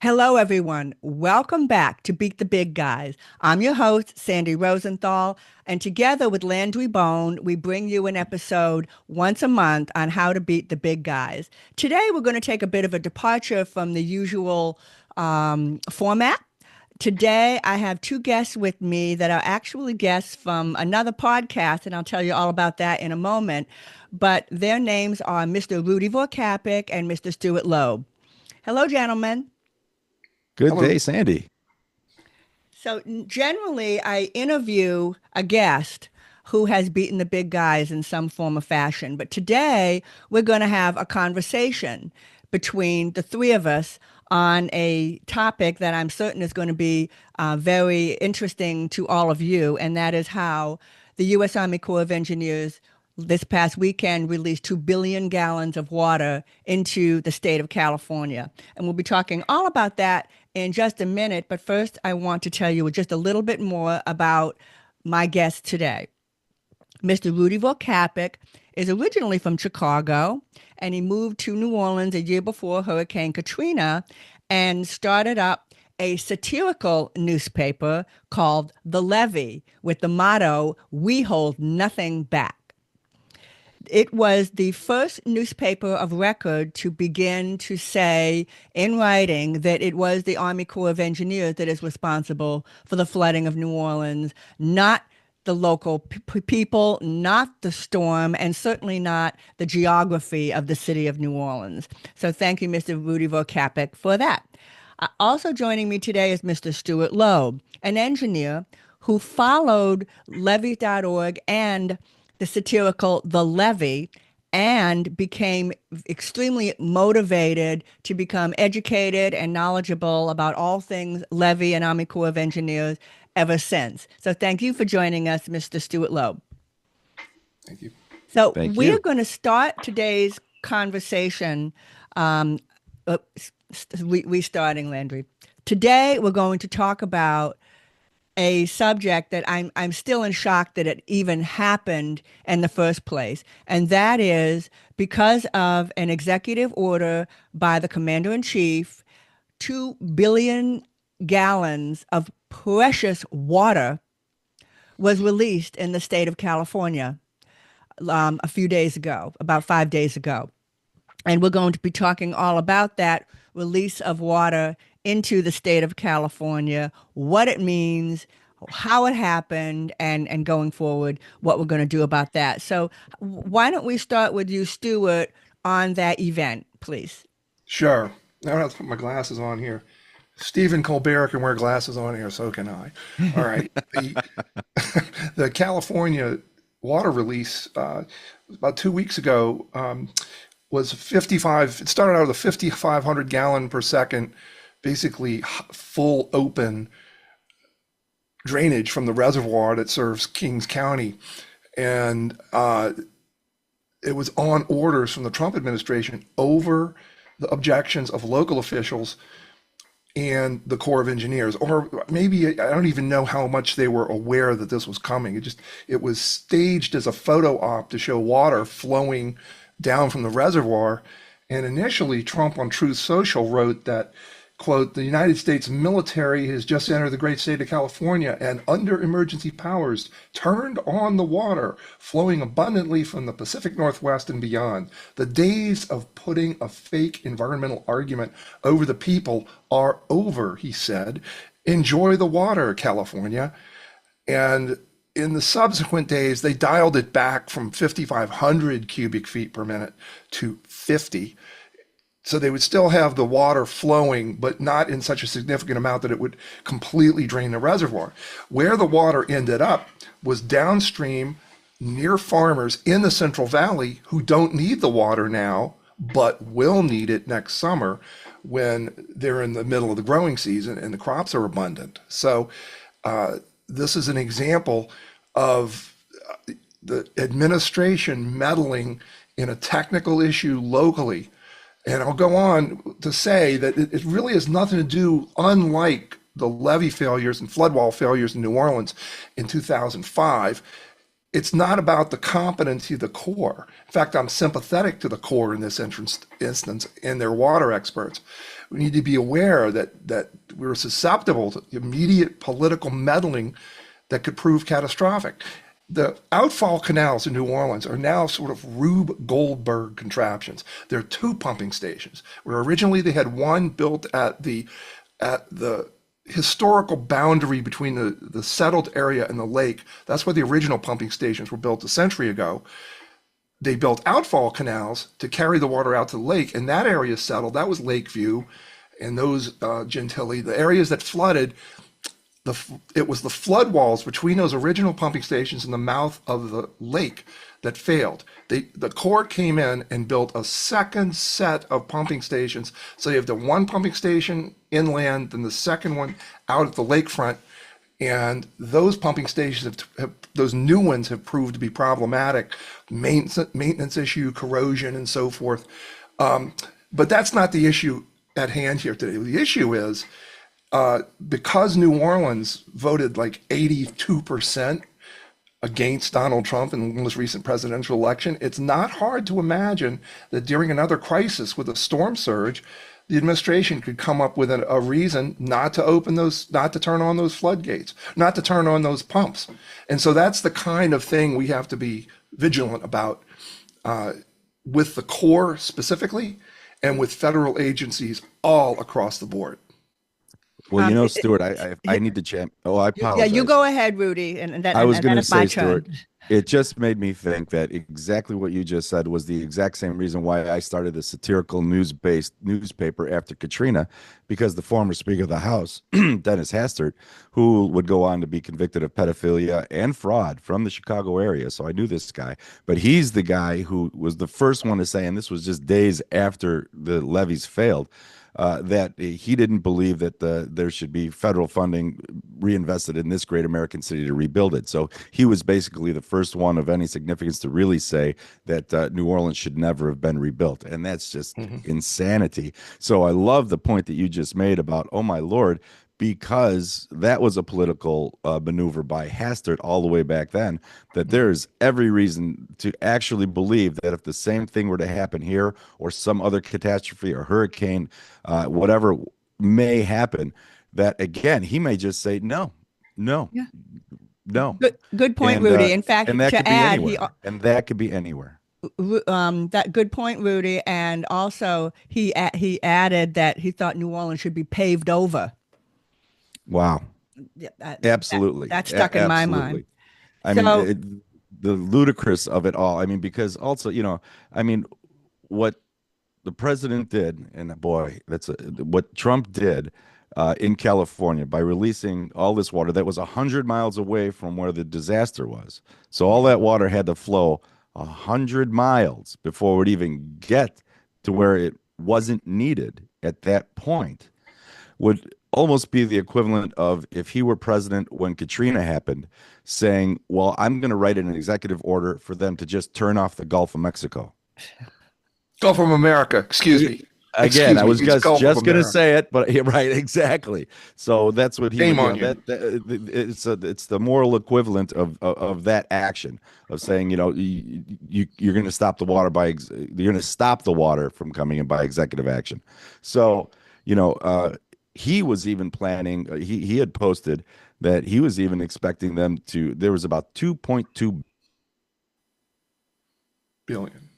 Hello, everyone. Welcome back to Beat the Big Guys. I'm your host, Sandy Rosenthal, and together with Landry Bone, we bring you an episode once a month on how to beat the big guys. Today, we're going to take a bit of a departure from the usual format. Today, I have two guests with me that are actually guests from another podcast, and I'll tell you all about that in a moment. But their names are Mr. Rudy Vorcapic and Mr. Stuart Loeb. Hello, gentlemen. Good Hello. day, Sandy. So generally, I interview a guest who has beaten the big guys in some form or fashion. But today, we're going to have a conversation between the three of us on a topic that I'm certain is going to be very interesting to all of you, and that is how the U.S. Army Corps of Engineers this past weekend released 2 billion gallons of water into the state of California. And we'll be talking all about that in just a minute. But first, I want to tell you just a little bit more about my guest today. Mr. Rudy Vorcapic is originally from Chicago, and he moved to New Orleans a year before Hurricane Katrina and started up a satirical newspaper called The Levee with the motto, "We hold nothing back." It was the first newspaper of record to begin to say in writing that it was the Army Corps of Engineers that is responsible for the flooding of New Orleans, not the local people, not the storm, and certainly not the geography of the city of New Orleans. So thank you, Mr. Rudy Vorcapic, for that. Also joining me today is Mr. Stuart Loeb, an engineer who followed levee.org and the satirical The Levee and became extremely motivated to become educated and knowledgeable about all things Levee and Army Corps of Engineers ever since. So thank you for joining us, Mr. Stuart Loeb. Thank you. So Thank we're you. going to start today's conversation. Restarting, Landry. Today we're going to talk about a subject that I'm still in shock that it even happened in the first place. And that is because of an executive order by the commander in chief, 2 billion gallons of precious water was released in the state of California a few days ago, about 5 days ago. And we're going to be talking all about that release of water into the state of California, what it means, how it happened, and going forward, what we're going to do about that. So why don't we start with you, Stuart, on that event, please? Sure. I don't have to put my glasses on here. Stephen Colbert can wear glasses on here, so can I. All right. The California water release about 2 weeks ago was 55. It started out with a 5,500 gallon per second, basically full open drainage from the reservoir that serves Kings County. And it was on orders from the Trump administration over the objections of local officials and the Corps of Engineers, or maybe I don't even know how much they were aware that this was coming. It was staged as a photo op to show water flowing down from the reservoir. And initially, Trump on Truth Social wrote that, quote, "The United States military has just entered the great state of California and under emergency powers turned on the water flowing abundantly from the Pacific Northwest and beyond. The days of putting a fake environmental argument over the people are over," he said. "Enjoy the water, California." And in the subsequent days, they dialed it back from 5,500 cubic feet per minute to 50. So they would still have the water flowing, but not in such a significant amount that it would completely drain the reservoir. Where the water ended up was downstream near farmers in the Central Valley who don't need the water now, but will need it next summer when they're in the middle of the growing season and the crops are abundant. So this is an example of the administration meddling in a technical issue locally. And I'll go on to say that it really has nothing to do, unlike the levee failures and flood wall failures in New Orleans in 2005, it's not about the competency of the Corps. In fact, I'm sympathetic to the Corps in this instance and their water experts. We need to be aware that we're susceptible to immediate political meddling that could prove catastrophic. The outfall canals in New Orleans are now sort of Rube Goldberg contraptions. There are two pumping stations, where originally they had one built at the historical boundary between the settled area and the lake. That's where the original pumping stations were built a century ago. They built outfall canals to carry the water out to the lake, and that area settled. That was Lakeview and those Gentilly. The areas that flooded, it was the flood walls between those original pumping stations and the mouth of the lake that failed. The Corps came in and built a second set of pumping stations. So you have the one pumping station inland, then the second one out at the lakefront. And those pumping stations those new ones have proved to be problematic, maintenance issue, corrosion, and so forth. But that's not the issue at hand here today. The issue is because New Orleans voted like 82% against Donald Trump in the most recent presidential election, it's not hard to imagine that during another crisis with a storm surge, the administration could come up with a reason not to open those, not to turn on those floodgates, not to turn on those pumps. And so that's the kind of thing we have to be vigilant about with the Corps specifically and with federal agencies all across the board. Well, Um, it, Stuart, I need to jam. Oh, I yeah, you apologize. go ahead, Rudy, I was and going then to it's my say, turn. Stuart, it just made me think that exactly what you just said was the exact same reason why I started a satirical news-based newspaper after Katrina, because the former Speaker of the House, Dennis Hastert, who would go on to be convicted of pedophilia and fraud from the Chicago area. So I knew this guy, but he's the guy who was the first one to say, and this was just days after the levees failed, that he didn't believe that there should be federal funding reinvested in this great American city to rebuild it. So he was basically the first one of any significance to really say that New Orleans should never have been rebuilt. And that's just Mhm. insanity. So I love the point that you just made about, oh my Lord, because that was a political maneuver by Hastert all the way back then, that there's every reason to actually believe that if the same thing were to happen here or some other catastrophe or hurricane, whatever may happen, that again, he may just say, no, no, Yeah, no. good point, And, Rudy. In fact, that to could be add, he anywhere. And that could be anywhere. that good point, Rudy, and also he added that he thought New Orleans should be paved over. Wow. Yeah, Absolutely. that stuck in my mind. Absolutely. I mean, So the ludicrous of it all. I mean, because also, I mean, what the president did, and boy, what Trump did in California by releasing all this water that was 100 miles away from where the disaster was. So all that water had to flow 100 miles before it would even get to where it wasn't needed at that point, would almost be the equivalent of if he were president when Katrina happened, saying, well, I'm going to write an executive order for them to just turn off the Gulf of Mexico. Gulf of America, excuse me. Again, Excuse I me, was it's just Gulf of just going to America. say it, but yeah, right, exactly. So that's what he Shame would, on you. it's the moral equivalent of that action of saying, you're going to stop the water you're going to stop the water from coming in by executive action. So, he was even planning, he had posted that he was even expecting them to, there was about 2.2. Billion.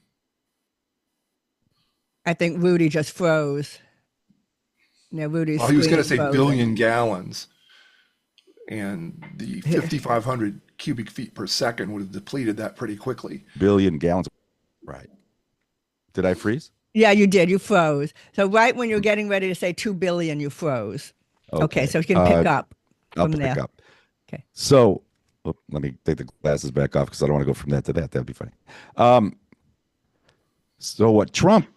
I think Rudy just froze. Yeah, Rudy's Well, he was going screen to say frozen. billion gallons, and the 5,500 cubic feet per second would have depleted that pretty quickly. billion gallons. Right. Did I freeze? Yeah, you did. You froze. So right when you're getting ready to say 2 billion, you froze. Okay, Okay. so you can pick up I'll from pick there. up. Okay. So let me take the glasses back off because I don't want to go from that to that. That'd be funny. Um, so what Trump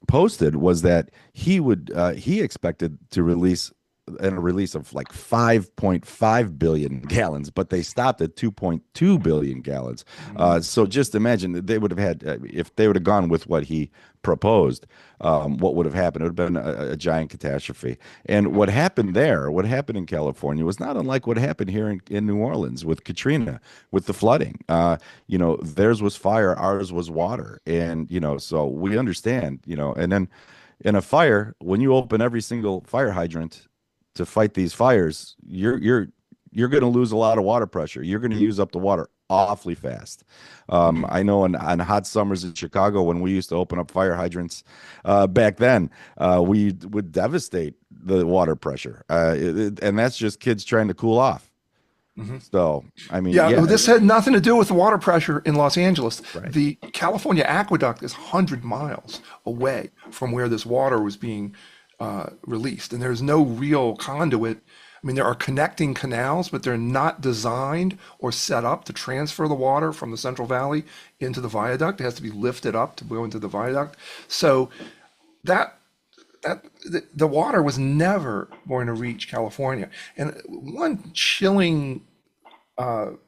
posted was that he expected to release and a release of like 5.5 billion gallons, but they stopped at 2.2 billion gallons. So just imagine that they would have had, if they would have gone with what he proposed, what would have happened? It would have been a giant catastrophe. And what happened in California was not unlike what happened here in New Orleans with Katrina, with the flooding. Theirs was fire, ours was water. And, so we understand, and then in a fire, when you open every single fire hydrant to fight these fires, you're going to lose a lot of water pressure. You're going to use up the water awfully fast. I know on hot summers in Chicago, when we used to open up fire hydrants back then, we would devastate the water pressure. And that's just kids trying to cool off. So, I mean, Yeah, yeah, this had nothing to do with the water pressure in Los Angeles. right. The California aqueduct is 100 miles away from where this water was being released, and there's no real conduit. I mean, there are connecting canals, but they're not designed or set up to transfer the water from the Central Valley into the viaduct. It has to be lifted up to go into the viaduct. So that the water was never going to reach California. And one chilling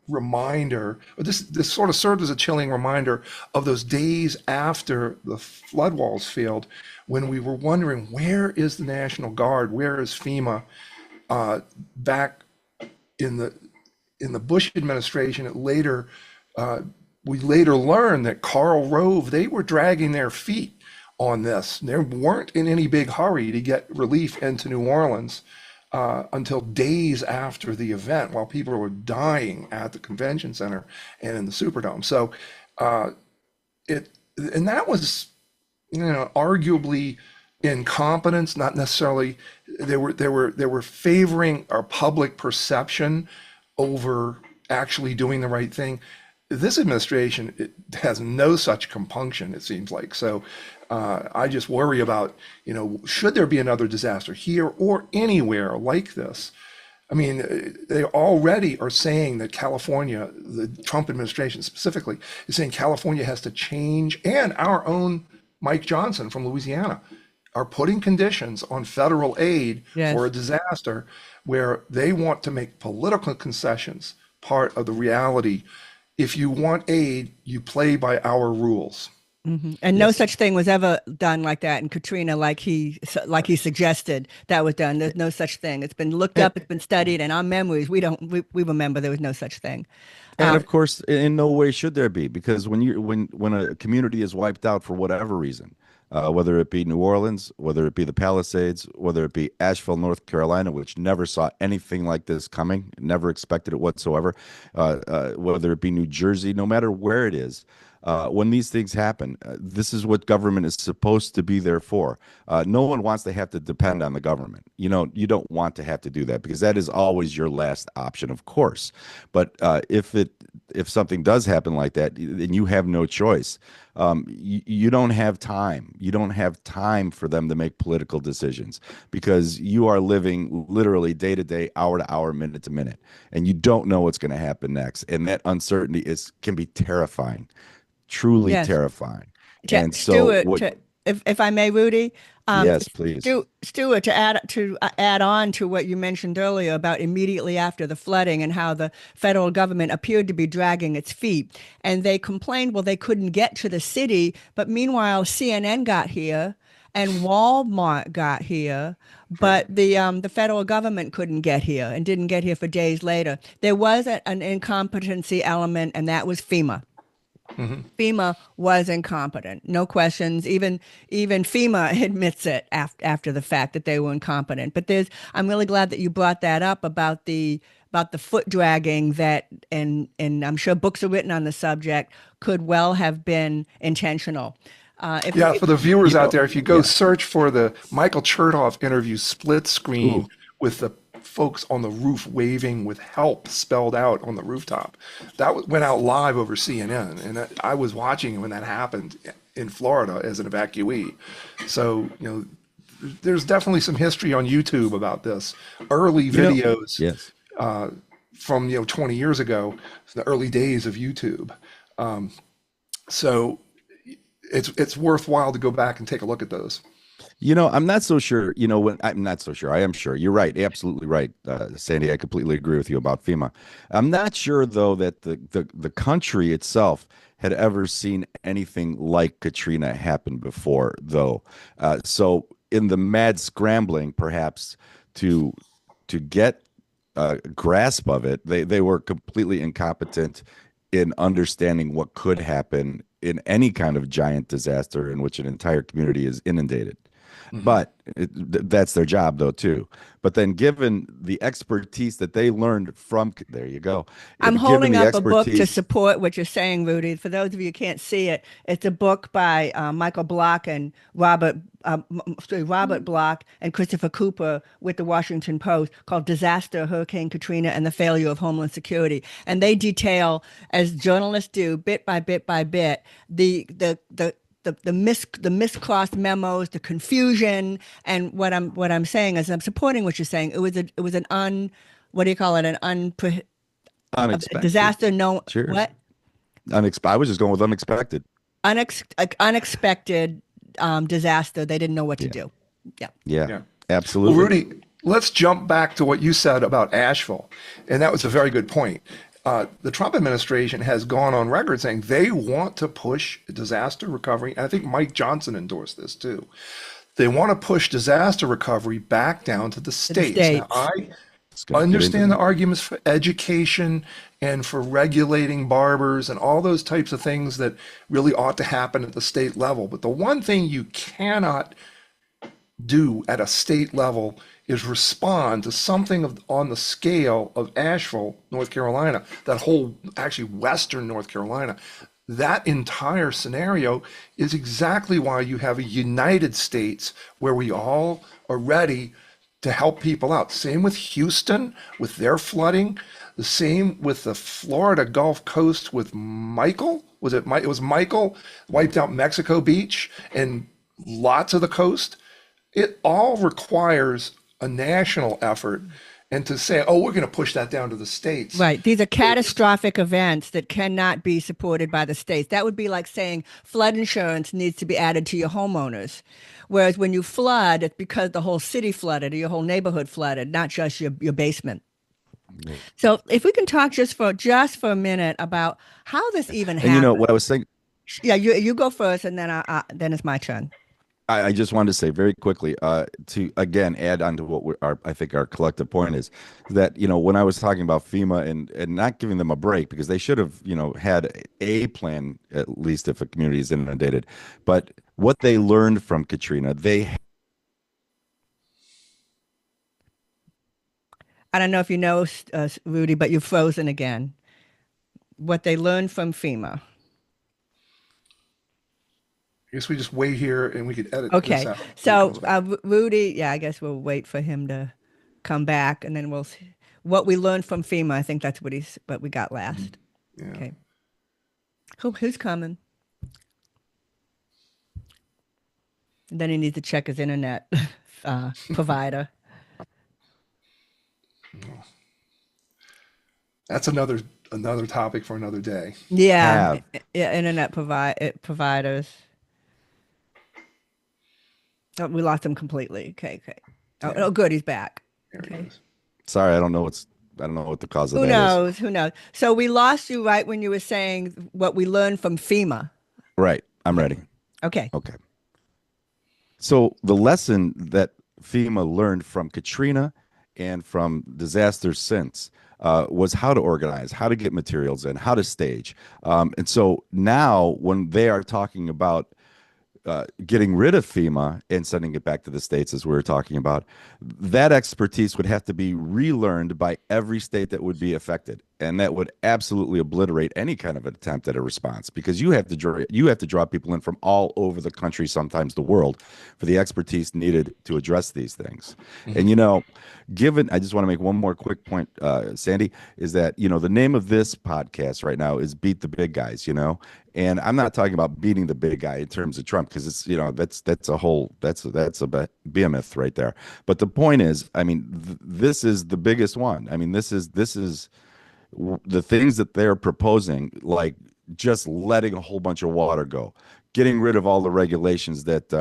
reminder, or this sort of served as a chilling reminder of those days after the flood walls failed, when we were wondering, where is the National Guard? Where is FEMA? Back in the Bush administration, we later learned that Karl Rove, they were dragging their feet on this. They weren't in any big hurry to get relief into New Orleans until days after the event, while people were dying at the convention center and in the Superdome. So and that was, arguably incompetence, not necessarily. They were favoring our public perception over actually doing the right thing. This administration, it has no such compunction, it seems like. So I just worry about, should there be another disaster here or anywhere like this? I mean, they already are saying that California, the Trump administration specifically, is saying California has to change, and our own Mike Johnson from Louisiana are putting conditions on federal aid Yes. for a disaster where they want to make political concessions part of the reality. If you want aid, you play by our rules. And no such thing was ever done like that in Katrina, like he suggested that was done. There's no such thing. It's been looked up, it's been studied, and our memories, we remember there was no such thing. And of course, in no way should there be, because when a community is wiped out for whatever reason, whether it be New Orleans, whether it be the Palisades, whether it be Asheville, North Carolina, which never saw anything like this coming, never expected it whatsoever, whether it be New Jersey, no matter where it is, when these things happen, this is what government is supposed to be there for. No one wants to have to depend on the government. You don't want to have to do that, because that is always your last option, of course. But if something does happen like that, and you have no choice, you don't have time. You don't have time for them to make political decisions, because you are living literally day to day, hour to hour, minute to minute, and you don't know what's going to happen next. And that uncertainty can be terrifying, truly Yes. terrifying. And so, Stuart, if I may, Rudy, yes, please. Stuart, to add on to what you mentioned earlier about immediately after the flooding and how the federal government appeared to be dragging its feet, and they complained, well, they couldn't get to the city, but meanwhile, CNN got here and Walmart got here, but the federal government couldn't get here and didn't get here for days later. There was an incompetency element, and that was FEMA. FEMA was incompetent, no questions. Even FEMA admits it after the fact that they were incompetent. But I'm really glad that you brought that up about the foot dragging that, and I'm sure books are written on the subject, could well have been intentional. For the viewers out there, if you go search for the Michael Chertoff interview split screen with the folks on the roof waving with help spelled out on the rooftop, that went out live over CNN, and I was watching when that happened in Florida as an evacuee. So there's definitely some history on YouTube about this. Early videos, yes, from 20 years ago, the early days of YouTube. So it's worthwhile to go back and take a look at those. I'm not so sure. When I'm not so sure. I am sure. You're right. Absolutely right, Sandy. I completely agree with you about FEMA. I'm not sure though that the country itself had ever seen anything like Katrina happen before, though. So in the mad scrambling, perhaps to to get a grasp of it, they were completely incompetent in understanding what could happen in any kind of giant disaster in which an entire community is inundated. Hmm. But that's their job, though, too. But then, given the expertise that they learned from, there you go. I'm Given holding the up a book to expertise, support what you're saying, Rudy. For those of you who can't see it, it's a book by Michael Block and Robert Block and Christopher Cooper with the Washington Post called "Disaster: Hurricane Katrina and the Failure of Homeland Security," and they detail, as journalists do, bit by bit, the miscrossed memos, the confusion, and what I'm saying is I'm supporting what you're saying. It was an what do you call it? An a unexpected. disaster. No, Cheers. what? I was just going with unexpected. Unexpected disaster. They didn't know what to Yeah. do. Yeah. Yeah. Yeah. Well, Absolutely. Rudy, let's jump back to what you said about Asheville. And that was a very good point. The Trump administration has gone on record saying they want to push disaster recovery. And I think Mike Johnson endorsed this too. They want to push disaster recovery back down to the To the states. Now, states. It's going to get into understand the that. arguments for education and for regulating barbers and all those types of things that really ought to happen at the state level. But the one thing you cannot do at a state level is respond to something on the scale of Asheville, North Carolina, that whole actually Western North Carolina. That entire scenario is exactly why you have a United States where we all are ready to help people out. Same with Houston with their flooding. The same with the Florida Gulf Coast with Michael. Was it? It was Michael wiped out Mexico Beach and lots of the coast. It all requires a national effort. And to say, oh, we're going to push that down to the states. Right. These are catastrophic events that cannot be supported by the states. That would be like saying flood insurance needs to be added to your homeowners. Whereas when you flood, it's because the whole city flooded or your whole neighborhood flooded, not just your basement. So if we can talk just for a minute about how this even And happened. what I was saying, Yeah, you go first, and then it's my turn. I just wanted to say very quickly, to again add on to what I think our collective point is that, when I was talking about FEMA and not giving them a break because they should have, had a plan, at least if a community is inundated. But what they learned from Katrina, I don't know if you know, Rudy, but you're frozen again. What they learned from FEMA. I guess we just wait here and we could edit this Okay, out till he so comes back. Rudy, yeah, I guess we'll wait for him to come back, and then we'll see what we learned from FEMA. I think that's what we got last. Yeah. Okay, who's coming? And then he needs to check his internet provider. That's another topic for another day. Yeah, have yeah, providers. Oh, we lost him completely. Okay, okay. Oh, Yeah, oh, good, he's back. there he Okay. goes. sorry, I don't know what the cause of Who that is. knows? Who knows? So we lost you right when you were saying what we learned from FEMA. Right. I'm Okay. ready. Okay. Okay. So the lesson that FEMA learned from Katrina and from disasters since was how to organize, how to get materials in, how to stage. And so now, when they are talking about getting rid of FEMA and sending it back to the states, as we were talking about, that expertise would have to be relearned by every state that would be affected, and that would absolutely obliterate any kind of attempt at a response because you have to draw people in from all over the country, sometimes the world, for the expertise needed to address these things. And Hmm. given, I just want to make one more quick point, Sandy, is that the name of this podcast right now is "Beat the Big Guys," and I'm not talking about beating the big guy in terms of Trump because it's that's a behemoth right there. But the point is, I mean, this is the biggest one. I mean, this is the things that they're proposing, like just letting a whole bunch of water go, getting rid of all the regulations that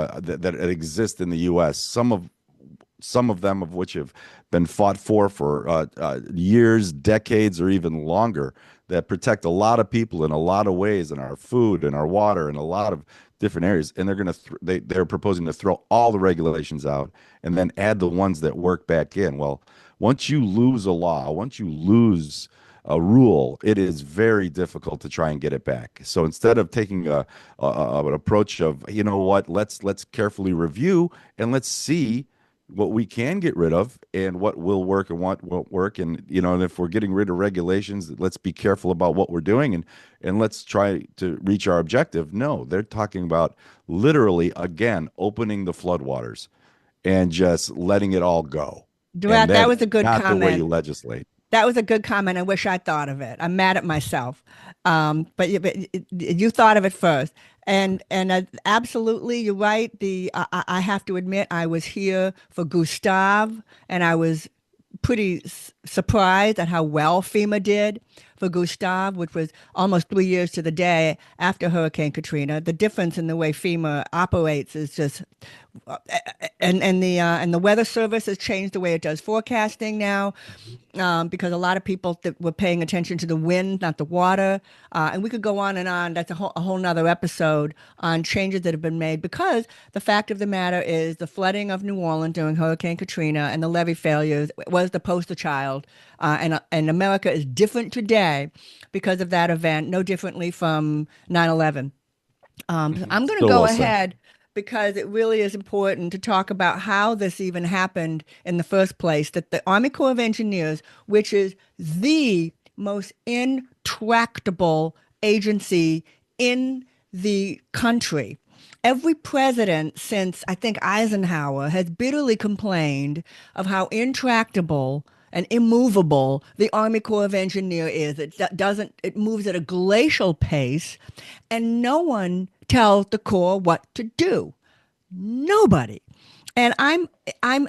exist in the U.S. Some of them of which have been fought for years, decades, or even longer, that protect a lot of people in a lot of ways, in our food and our water and a lot of different areas. And they're proposing to throw all the regulations out and then add the ones that work back in. Well, once you lose a law, once you lose a rule, it is very difficult to try and get it back. So instead of taking an approach of, you know what, let's carefully review and let's see what we can get rid of and what will work and what won't work. And, and if we're getting rid of regulations, let's be careful about what we're doing and let's try to reach our objective. No, they're talking about literally, again, opening the floodwaters and just letting it all go. And That that was is a good not the way you comment. legislate. That was a good comment. I wish I thought of it. I'm mad at myself. But you thought of it first. And absolutely, you're right. I have to admit, I was here for Gustav, and I was pretty surprised at how well FEMA did for Gustav, which was almost 3 years to the day after Hurricane Katrina. The difference in the way FEMA operates is just, and the Weather Service has changed the way it does forecasting now, because a lot of people were paying attention to the wind, not the water. And we could go on and on. That's a whole nother episode on changes that have been made, because the fact of the matter is the flooding of New Orleans during Hurricane Katrina and the levee failures was the poster child. And America is different today because of that event, no differently from 9/11. I'm going to Still go well said. ahead because it really is important to talk about how this even happened in the first place. That the Army Corps of Engineers, which is the most intractable agency in the country, every president since I think Eisenhower has bitterly complained of how intractable and immovable the Army Corps of Engineers is. It moves at a glacial pace, and no one tells the Corps what to do. Nobody. And I'm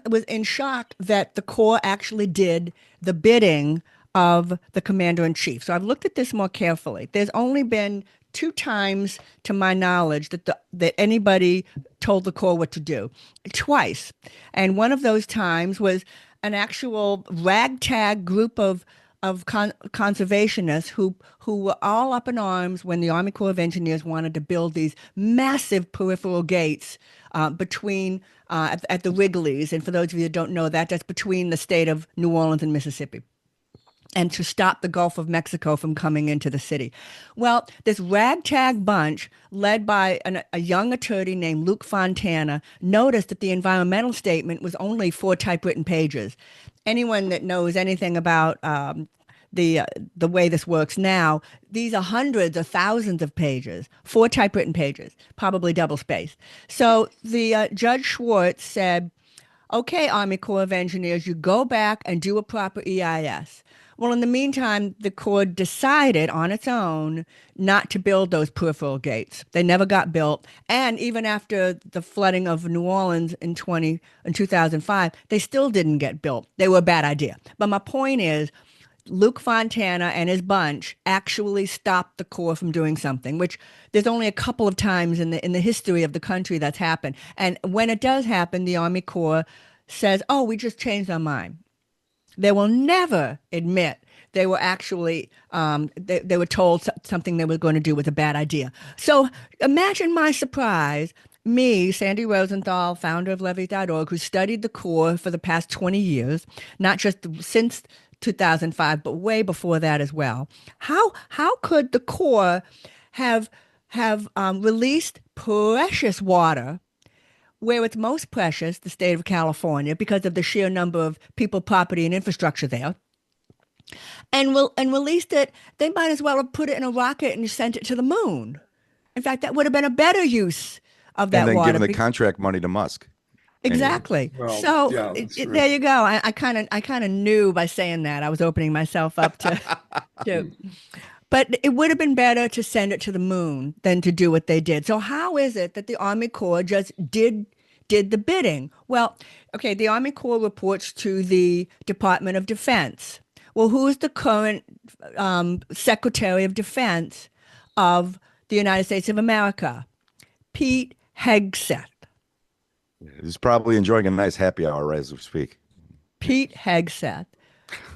was in shock that the Corps actually did the bidding of the commander in chief. So I've looked at this more carefully. There's only been two times, to my knowledge, that anybody told the Corps what to do. Twice, and one of those times was an actual ragtag group of conservationists who were all up in arms when the Army Corps of Engineers wanted to build these massive peripheral gates between at the Wrigley's. And for those of you who don't know that, that's between the state of New Orleans and Mississippi, and to stop the Gulf of Mexico from coming into the city. Well, this ragtag bunch, led by a young attorney named Luke Fontana, noticed that the environmental statement was only 4 typewritten pages. Anyone that knows anything about the way this works now, these are hundreds of thousands of pages, 4 typewritten pages, probably double spaced. So the Judge Schwartz said, okay, Army Corps of Engineers, you go back and do a proper EIS. Well, in the meantime, the Corps decided on its own not to build those peripheral gates. They never got built. And even after the flooding of New Orleans in 2005, they still didn't get built. They were a bad idea. But my point is, Luke Fontana and his bunch actually stopped the Corps from doing something, which there's only a couple of times in the history of the country that's happened. And when it does happen, the Army Corps says, "Oh, we just changed our mind." They will never admit they were actually they were told something they were going to do was a bad idea. So imagine my surprise. Me, Sandy Rosenthal, founder of levees.org, who studied the Corps for the past 20 years, not just since 2005, but way before that as well. How could the Corps have released precious water where it's most precious, the state of California, because of the sheer number of people, property, and infrastructure there, and released it? They might as well have put it in a rocket and sent it to the moon. In fact, that would have been a better use of And that then water. giving the contract money to Musk. Anyway, Exactly. Well, So yeah, that's true. there you go. I kind of knew by saying that I was opening myself up to, but it would have been better to send it to the moon than to do what they did. So how is it that the Army Corps just did the bidding? Well, okay, the Army Corps reports to the Department of Defense. Well, who's the current Secretary of Defense of the United States of America? Pete Hegseth. He's probably enjoying a nice happy hour right as we speak. Pete Hegseth.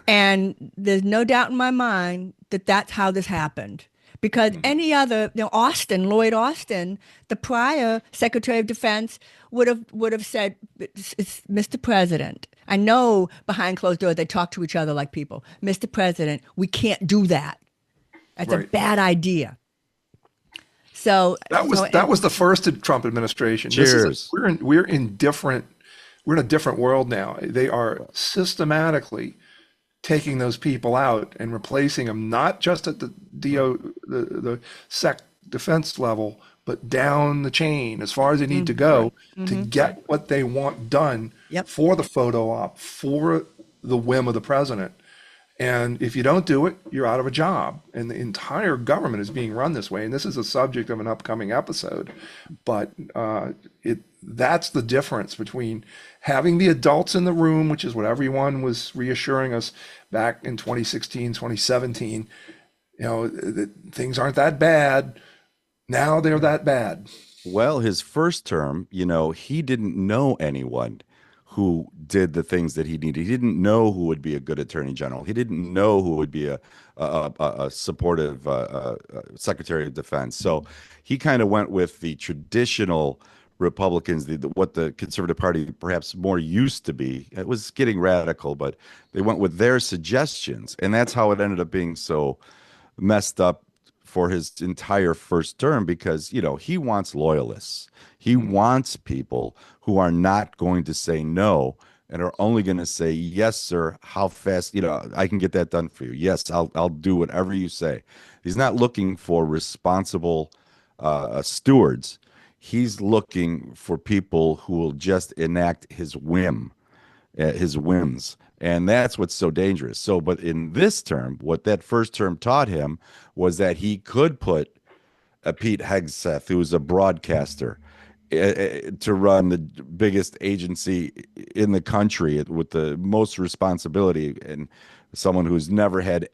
And there's no doubt in my mind that that's how this happened. Because Mhm. any other, Austin, Lloyd Austin, the prior Secretary of Defense would have said, "It's Mr. President. I know behind closed doors they talk to each other like people. Mr. President, we can't do that. That's a Right. bad idea." So, That so was that was the first Trump administration. This is Cheers. we're in a different world now. They are systematically taking those people out and replacing them, not just at the the sec defense level, but down the chain as far as they need to right. go to Hmm. get what they want done Yep. for the photo op, for the whim of the president. And if you don't do it, you're out of a job. And the entire government is being run this way. And this is a subject of an upcoming episode. But that's the difference between having the adults in the room, which is what everyone was reassuring us back in 2016, 2017. That things aren't that bad. Now they're that bad. Well, his first term, he didn't know anyone who did the things that he needed. He didn't know who would be a good attorney general. He didn't know who would be a supportive secretary of defense. So he kind of went with the traditional Republicans, what the Conservative Party perhaps more used to be. It was getting radical, but they went with their suggestions, and that's how it ended up being so messed up for his entire first term because, he wants loyalists. He Mhm. wants people who are not going to say no and are only going to say, yes, sir, how fast, I can get that done for you. Yes, I'll do whatever you say. He's not looking for responsible stewards. He's looking for people who will just enact his whims. And that's what's so dangerous. So, but in this term, what that first term taught him was that he could put a Pete Hegseth, who was a broadcaster, to run the biggest agency in the country with the most responsibility, and someone who's never had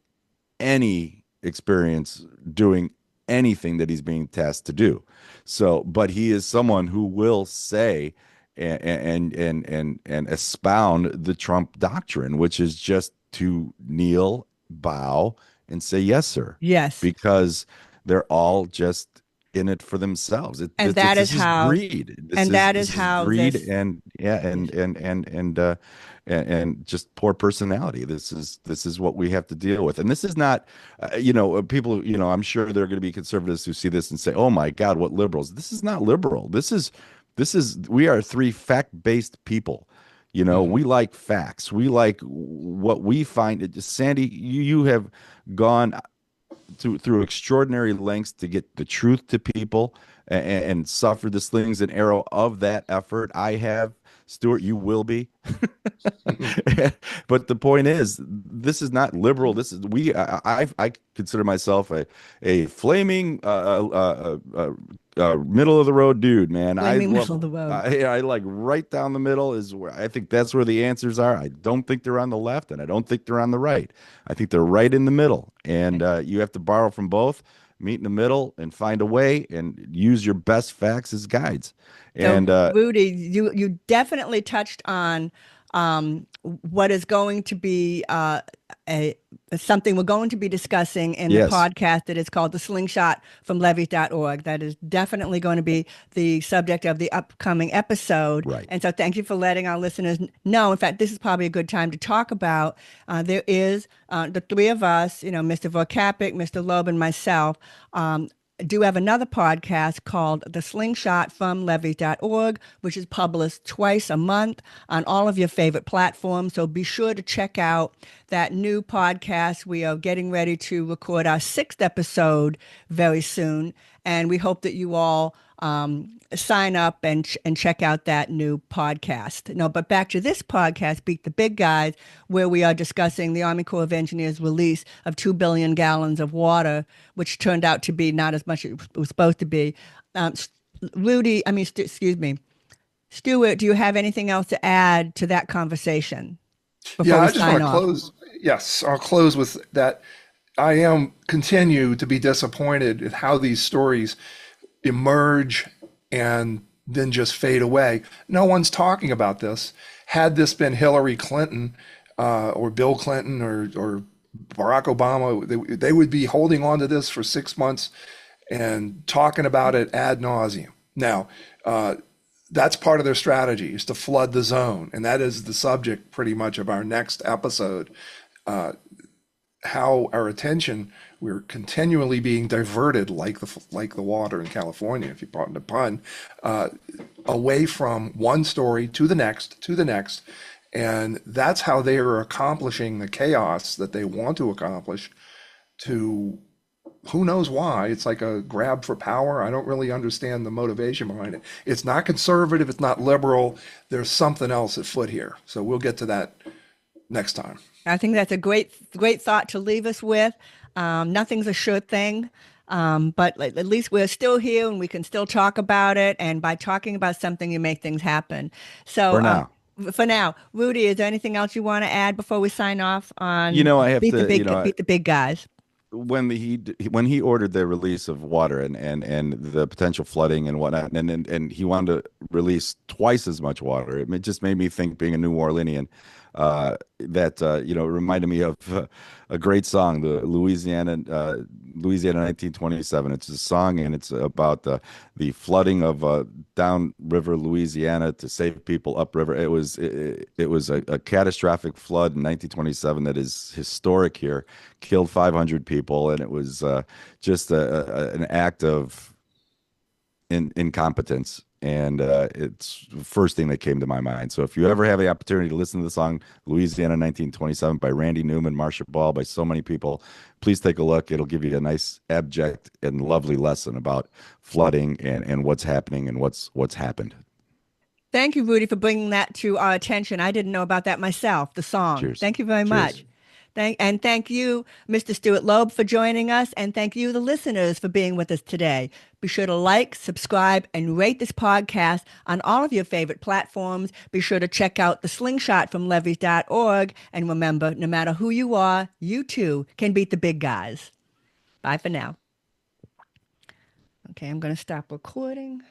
any experience doing anything that he's being tasked to do. So, but he is someone who will say and expound the Trump doctrine, which is just to kneel, bow, and say yes, sir, Yes. because they're all just in it for themselves. And that is This is how, greed. and that is This is how greed this, and yeah and just poor personality. This is what we have to deal with. And this is not, people, I'm sure there are going to be conservatives who see this and say, "Oh my God, what liberals!" This is not liberal. We are three fact-based people. Mhm. We like facts. We like what we find. Sandy, you have gone through extraordinary lengths to get the truth to people and suffer the slings and arrow of that effort. I have, Stuart, you will be. But the point is, this is not liberal. This is I consider myself a flaming middle of the road dude, man. I flaming love middle of the road. I like right down the middle is where I think that's where the answers are. I don't think they're on the left, and I don't think they're on the right. I think they're right in the middle, and you have to borrow from both, meet in the middle, and find a way, and use your best facts as guides. So, And Rudy, you definitely touched on what is going to be a something we're going to be discussing in the yes, podcast that is called The Slingshot from Levies.org. That is definitely going to be the subject of the upcoming episode. right. And so thank you for letting our listeners know. In fact, this is probably a good time to talk about. There is the three of us, Mr. Vorcapic, Mr. Loeb, and myself. Do have another podcast called The Slingshot from Levies.org, which is published twice a month on all of your favorite platforms. So be sure to check out that new podcast. We are getting ready to record our sixth episode very soon. And we hope that you all sign up and check out that new podcast. No, but back to this podcast, Beat the Big Guys, where we are discussing the Army Corps of Engineers release of 2 billion gallons of water, which turned out to be not as much as it was supposed to be. Um, Rudy, excuse me, Stuart, do you have anything else to add to that conversation before Yeah, we I just want sign to off? close. Yes, I'll close with that. I am continue to be disappointed at how these stories emerge and then just fade away. No one's talking about this. Had this been Hillary Clinton or Bill Clinton or Barack Obama, they would be holding on to this for 6 months and talking about it ad nauseum. Now, that's part of their strategy is to flood the zone, and that is the subject pretty much of our next episode. How our attention we're continually being diverted like the water in California, if you pardon the pun, away from one story to the next, and that's how they are accomplishing the chaos that they want to accomplish. To who knows why? It's like a grab for power. I don't really understand the motivation behind it. It's not conservative. It's not liberal. There's something else at foot here. So we'll get to that next time. I think that's a great thought to leave us with. Nothing's a sure thing, but at least we're still here and we can still talk about it. And by talking about something, you make things happen. So For now. for now, Rudy, is there anything else you want to add before we sign off You on know, I have to, beat the big guys? when he ordered the release of water and the potential flooding and whatnot, and he wanted to release twice as much water, it just made me think, being a New Orleanian, that it reminded me of a great song, the Louisiana 1927. It's a song, and it's about the flooding of downriver Louisiana to save people upriver. It was a catastrophic flood in 1927 that is historic here, killed 500 people, and it was just an act of incompetence. And it's the first thing that came to my mind. So if you ever have the opportunity to listen to the song Louisiana 1927 by Randy Newman, Marcia Ball, by so many people, please take a look. It'll give you a nice, abject, and lovely lesson about flooding and what's happening and what's happened. Thank you, Rudy, for bringing that to our attention. I didn't know about that myself, the song. Cheers. Thank you very Cheers. much. Thank you, Mr. Stuart Loeb, for joining us, and thank you, the listeners, for being with us today. Be sure to like, subscribe, and rate this podcast on all of your favorite platforms. Be sure to check out the Slingshot from levees.org, and remember, no matter who you are, you too can beat the big guys. Bye for now. Okay, I'm going to stop recording.